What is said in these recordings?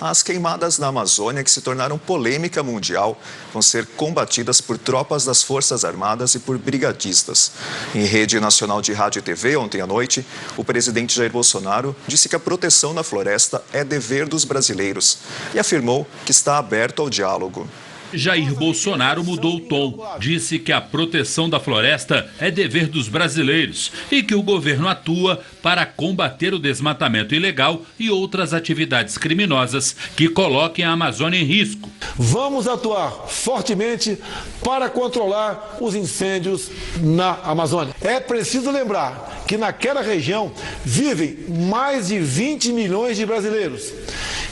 As queimadas na Amazônia, que se tornaram polêmica mundial, vão ser combatidas por tropas das Forças Armadas e por brigadistas. Em rede nacional de rádio e TV, ontem à noite, o presidente Jair Bolsonaro disse que a proteção na floresta é dever dos brasileiros e afirmou que está aberto ao diálogo. Jair Bolsonaro mudou o tom, disse que a proteção da floresta é dever dos brasileiros e que o governo atua para combater o desmatamento ilegal e outras atividades criminosas que coloquem a Amazônia em risco. Vamos atuar fortemente para controlar os incêndios na Amazônia. É preciso lembrar que naquela região vivem mais de 20 milhões de brasileiros,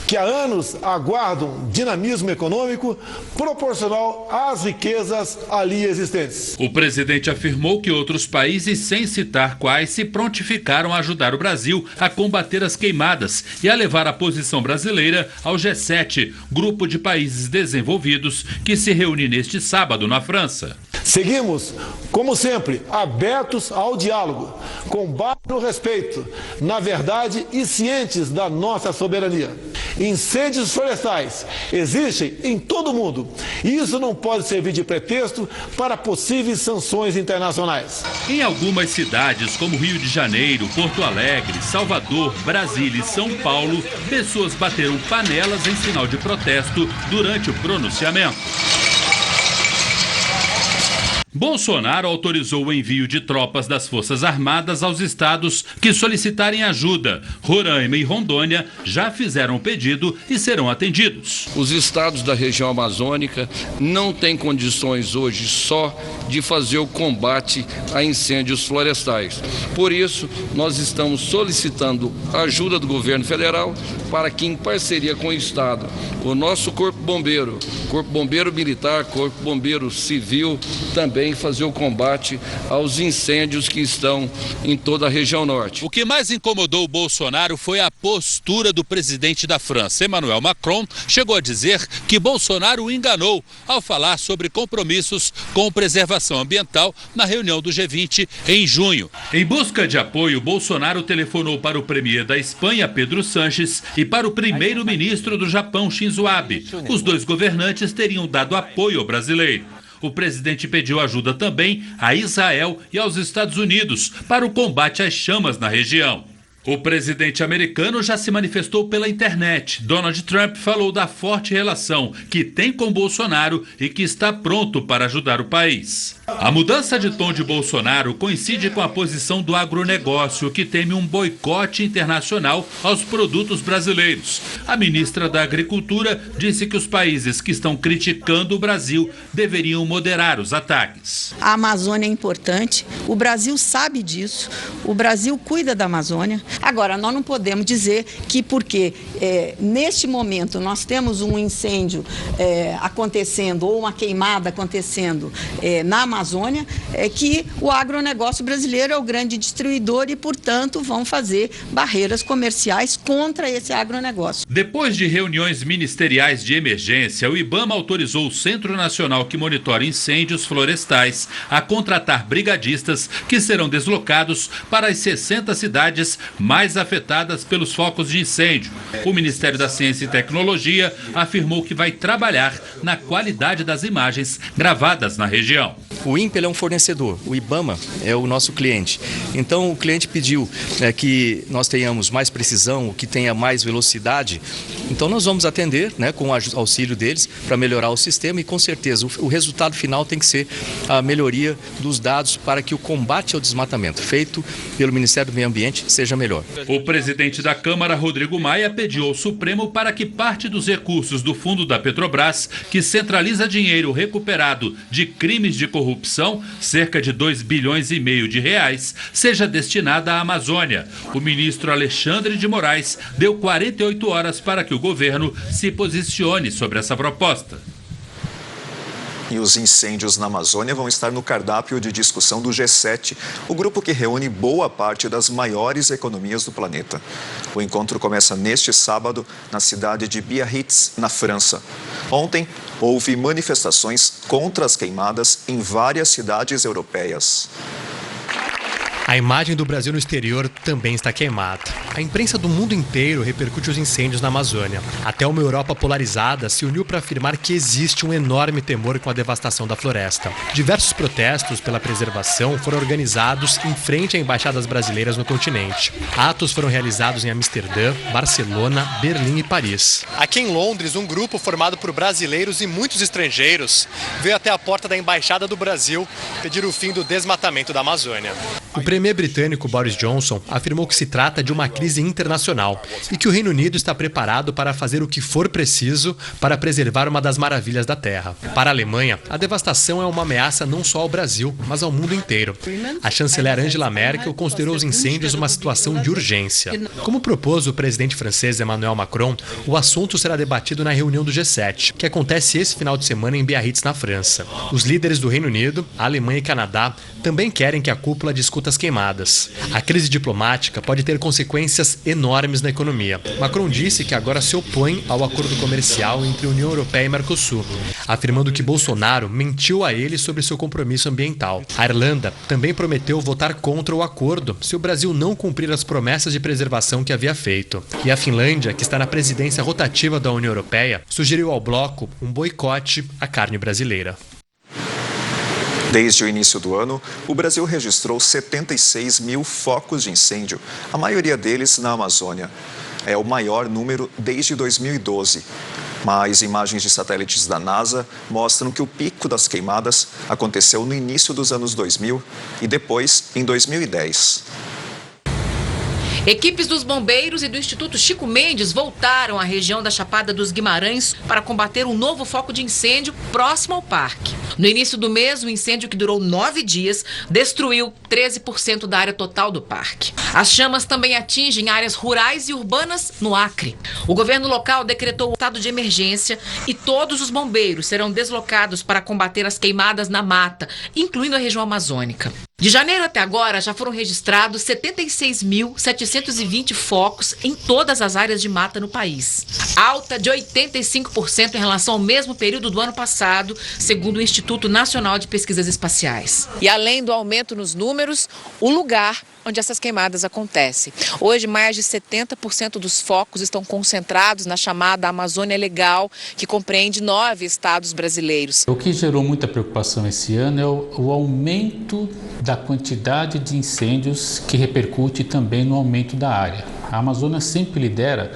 que há anos aguardam dinamismo econômico proporcional às riquezas ali existentes. O presidente afirmou que outros países, sem citar quais, se prontificaram a ajudar o Brasil a combater as queimadas e a levar a posição brasileira ao G7, grupo de países desenvolvidos que se reúne neste sábado na França. Seguimos, como sempre, abertos ao diálogo, com base no respeito, na verdade e cientes da nossa soberania. Incêndios florestais existem em todo o mundo e isso não pode servir de pretexto para possíveis sanções internacionais. Em algumas cidades, como Rio de Janeiro, Porto Alegre, Salvador, Brasília e São Paulo, pessoas bateram panelas em sinal de protesto durante o pronunciamento. Bolsonaro autorizou o envio de tropas das Forças Armadas aos estados que solicitarem ajuda. Roraima e Rondônia já fizeram o pedido e serão atendidos. Os estados da região amazônica não têm condições hoje só de fazer o combate a incêndios florestais. Por isso, nós estamos solicitando a ajuda do governo federal para que, em parceria com o estado, o nosso Corpo Bombeiro Militar, Corpo Bombeiro Civil, também fazer o combate aos incêndios que estão em toda a região norte. O que mais incomodou o Bolsonaro foi a postura do presidente da França. Emmanuel Macron chegou a dizer que Bolsonaro o enganou ao falar sobre compromissos com preservação ambiental na reunião do G20 em junho. Em busca de apoio, Bolsonaro telefonou para o premier da Espanha, Pedro Sánchez, e para o primeiro-ministro do Japão, Shinzo Abe. Os dois governantes teriam dado apoio ao brasileiro. O presidente pediu ajuda também a Israel e aos Estados Unidos para o combate às chamas na região. O presidente americano já se manifestou pela internet. Donald Trump falou da forte relação que tem com Bolsonaro e que está pronto para ajudar o país. A mudança de tom de Bolsonaro coincide com a posição do agronegócio, que teme um boicote internacional aos produtos brasileiros. A ministra da Agricultura disse que os países que estão criticando o Brasil deveriam moderar os ataques. A Amazônia é importante, o Brasil sabe disso, o Brasil cuida da Amazônia. Agora, nós não podemos dizer que porque neste momento nós temos um incêndio acontecendo ou uma queimada acontecendo na Amazônia, que o agronegócio brasileiro é o grande destruidor e, portanto, vão fazer barreiras comerciais contra esse agronegócio. Depois de reuniões ministeriais de emergência, o IBAMA autorizou o Centro Nacional que monitora incêndios florestais a contratar brigadistas que serão deslocados para as 60 cidades mais afetadas pelos focos de incêndio. O Ministério da Ciência e Tecnologia afirmou que vai trabalhar na qualidade das imagens gravadas na região. O INPE é um fornecedor, o IBAMA é o nosso cliente. Então o cliente pediu que nós tenhamos mais precisão, que tenha mais velocidade. Então nós vamos atender com o auxílio deles para melhorar o sistema e com certeza o resultado final tem que ser a melhoria dos dados para que o combate ao desmatamento feito pelo Ministério do Meio Ambiente seja melhor. O presidente da Câmara, Rodrigo Maia, pediu ao Supremo para que parte dos recursos do fundo da Petrobras, que centraliza dinheiro recuperado de crimes de corrupção, cerca de 2,5 bilhões de reais, seja destinada à Amazônia. O ministro Alexandre de Moraes deu 48 horas para que o governo se posicione sobre essa proposta. E os incêndios na Amazônia vão estar no cardápio de discussão do G7, o grupo que reúne boa parte das maiores economias do planeta. O encontro começa neste sábado na cidade de Biarritz, na França. Ontem, houve manifestações contra as queimadas em várias cidades europeias. A imagem do Brasil no exterior também está queimada. A imprensa do mundo inteiro repercute os incêndios na Amazônia. Até uma Europa polarizada se uniu para afirmar que existe um enorme temor com a devastação da floresta. Diversos protestos pela preservação foram organizados em frente a embaixadas brasileiras no continente. Atos foram realizados em Amsterdã, Barcelona, Berlim e Paris. Aqui em Londres, um grupo formado por brasileiros e muitos estrangeiros veio até a porta da Embaixada do Brasil pedir o fim do desmatamento da Amazônia. O premier britânico Boris Johnson afirmou que se trata de uma crise internacional e que o Reino Unido está preparado para fazer o que for preciso para preservar uma das maravilhas da Terra. Para a Alemanha, a devastação é uma ameaça não só ao Brasil, mas ao mundo inteiro. A chanceler Angela Merkel considerou os incêndios uma situação de urgência. Como propôs o presidente francês Emmanuel Macron, o assunto será debatido na reunião do G7, que acontece esse final de semana em Biarritz, na França. Os líderes do Reino Unido, Alemanha e Canadá também querem que a cúpula discuta as queimadas. A crise diplomática pode ter consequências enormes na economia. Macron disse que agora se opõe ao acordo comercial entre União Europeia e Mercosul, afirmando que Bolsonaro mentiu a ele sobre seu compromisso ambiental. A Irlanda também prometeu votar contra o acordo se o Brasil não cumprir as promessas de preservação que havia feito. E a Finlândia, que está na presidência rotativa da União Europeia, sugeriu ao bloco um boicote à carne brasileira. Desde o início do ano, o Brasil registrou 76 mil focos de incêndio, a maioria deles na Amazônia. É o maior número desde 2012. Mas imagens de satélites da NASA mostram que o pico das queimadas aconteceu no início dos anos 2000 e depois em 2010. Equipes dos bombeiros e do Instituto Chico Mendes voltaram à região da Chapada dos Guimarães para combater um novo foco de incêndio próximo ao parque. No início do mês, o incêndio, que durou 9 dias, destruiu 13% da área total do parque. As chamas também atingem áreas rurais e urbanas no Acre. O governo local decretou o estado de emergência e todos os bombeiros serão deslocados para combater as queimadas na mata, incluindo a região amazônica. De janeiro até agora, já foram registrados 76.720 focos em todas as áreas de mata no país. Alta de 85% em relação ao mesmo período do ano passado, segundo o Instituto Nacional de Pesquisas Espaciais. E além do aumento nos números, o lugar onde essas queimadas acontecem. Hoje, mais de 70% dos focos estão concentrados na chamada Amazônia Legal, que compreende 9 estados brasileiros. O que gerou muita preocupação esse ano é o aumento da quantidade de incêndios, que repercute também no aumento da área. A Amazônia sempre lidera,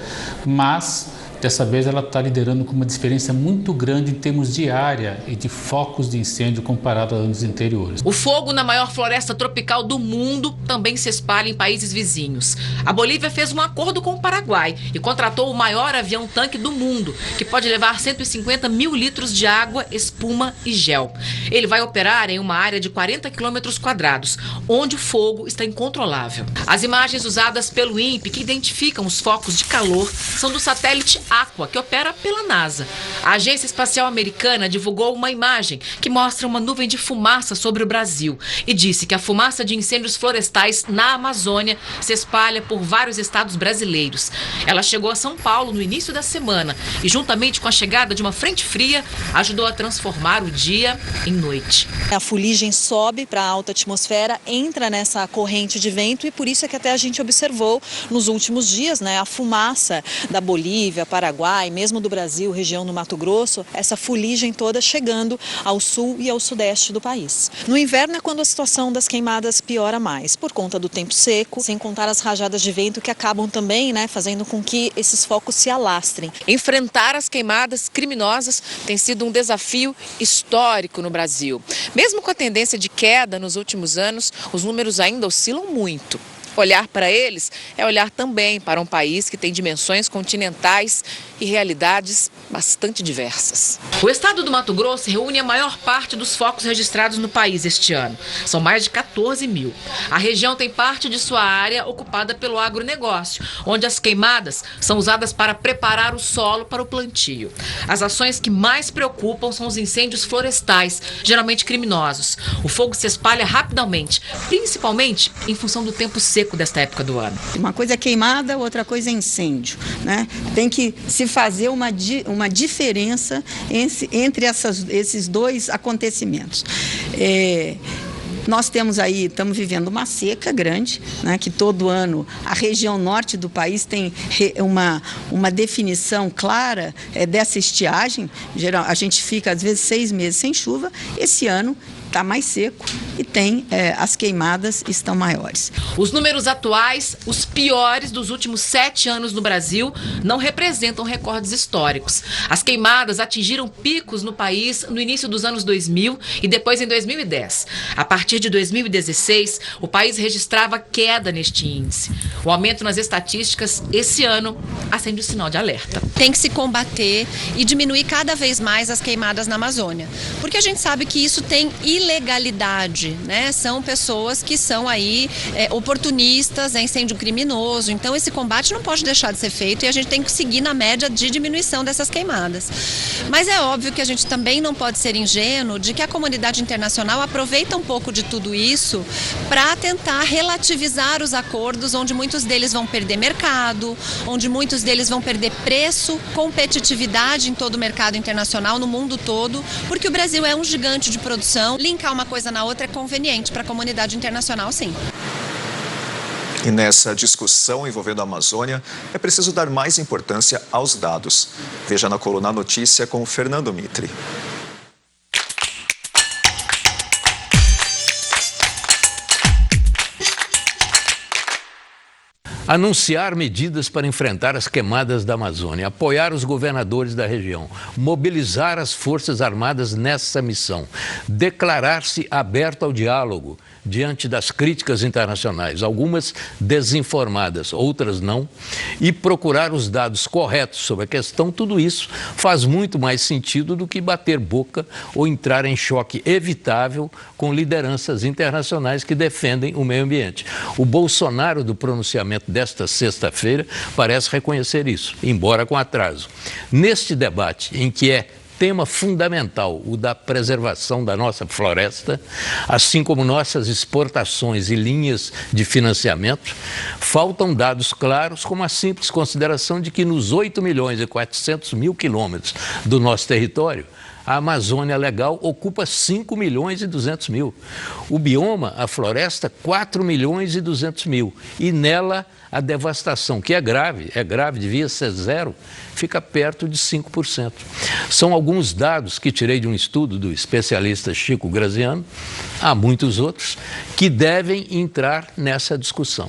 mas dessa vez ela está liderando com uma diferença muito grande em termos de área e de focos de incêndio comparado a anos anteriores. O fogo na maior floresta tropical do mundo também se espalha em países vizinhos. A Bolívia fez um acordo com o Paraguai e contratou o maior avião-tanque do mundo, que pode levar 150 mil litros de água, espuma e gel. Ele vai operar em uma área de 40 quilômetros quadrados, onde o fogo está incontrolável. As imagens usadas pelo INPE, que identificam os focos de calor, são do satélite Aqua, que opera pela NASA. A Agência Espacial Americana divulgou uma imagem que mostra uma nuvem de fumaça sobre o Brasil e disse que a fumaça de incêndios florestais na Amazônia se espalha por vários estados brasileiros. Ela chegou a São Paulo no início da semana e, juntamente com a chegada de uma frente fria, ajudou a transformar o dia em noite. A fuligem sobe para a alta atmosfera, entra nessa corrente de vento e por isso é que até a gente observou nos últimos dias, a fumaça da Bolívia, Paraguai, mesmo do Brasil, região do Mato Grosso, essa fuligem toda chegando ao sul e ao sudeste do país. No inverno é quando a situação das queimadas piora mais, por conta do tempo seco, sem contar as rajadas de vento que acabam também, fazendo com que esses focos se alastrem. Enfrentar as queimadas criminosas tem sido um desafio histórico no Brasil. Mesmo com a tendência de queda nos últimos anos, os números ainda oscilam muito. Olhar para eles é olhar também para um país que tem dimensões continentais e realidades bastante diversas. O estado do Mato Grosso reúne a maior parte dos focos registrados no país este ano. São mais de 14 mil. A região tem parte de sua área ocupada pelo agronegócio, onde as queimadas são usadas para preparar o solo para o plantio. As ações que mais preocupam são os incêndios florestais, geralmente criminosos. O fogo se espalha rapidamente, principalmente em função do tempo seco desta época do ano. Uma coisa é queimada, outra coisa é incêndio, Tem que se fazer uma diferença entre esses dois acontecimentos. Nós temos aí, estamos vivendo uma seca grande, né, que todo ano a região norte do país tem uma definição clara dessa estiagem. Geral, a gente fica às vezes 6 meses sem chuva. Esse ano está mais seco e as queimadas estão maiores. Os números atuais, os piores dos últimos 7 anos no Brasil, não representam recordes históricos. As queimadas atingiram picos no país no início dos anos 2000 e depois em 2010. A partir de 2016, o país registrava queda neste índice. O aumento nas estatísticas esse ano acende o sinal de alerta. Tem que se combater e diminuir cada vez mais as queimadas na Amazônia, porque a gente sabe que isso tem ilegalidade, né? São pessoas que são aí oportunistas, incêndio criminoso. Então esse combate não pode deixar de ser feito e a gente tem que seguir na média de diminuição dessas queimadas. Mas é óbvio que a gente também não pode ser ingênuo de que a comunidade internacional aproveita um pouco de tudo isso para tentar relativizar os acordos, onde muitos deles vão perder mercado, onde muitos deles vão perder preço, competitividade em todo o mercado internacional, no mundo todo, porque o Brasil é um gigante de produção. Linkar uma coisa na outra é conveniente para a comunidade internacional, sim. E nessa discussão envolvendo a Amazônia, é preciso dar mais importância aos dados. Veja na coluna Notícia com o Fernando Mitre. Anunciar medidas para enfrentar as queimadas da Amazônia, apoiar os governadores da região, mobilizar as Forças Armadas nessa missão, declarar-se aberto ao diálogo diante das críticas internacionais, algumas desinformadas, outras não, e procurar os dados corretos sobre a questão, tudo isso faz muito mais sentido do que bater boca ou entrar em choque evitável com lideranças internacionais que defendem o meio ambiente. O Bolsonaro, do pronunciamento desta sexta-feira, parece reconhecer isso, embora com atraso. Neste debate, em que é tema fundamental o da preservação da nossa floresta, assim como nossas exportações e linhas de financiamento, faltam dados claros, como a simples consideração de que nos 8.400.000 quilômetros do nosso território, a Amazônia Legal ocupa 5.200.000. O bioma, a floresta, 4.200.000. E nela a devastação, que é grave, devia ser 0, fica perto de 5%. São alguns dados que tirei de um estudo do especialista Chico Graziano, há muitos outros, que devem entrar nessa discussão.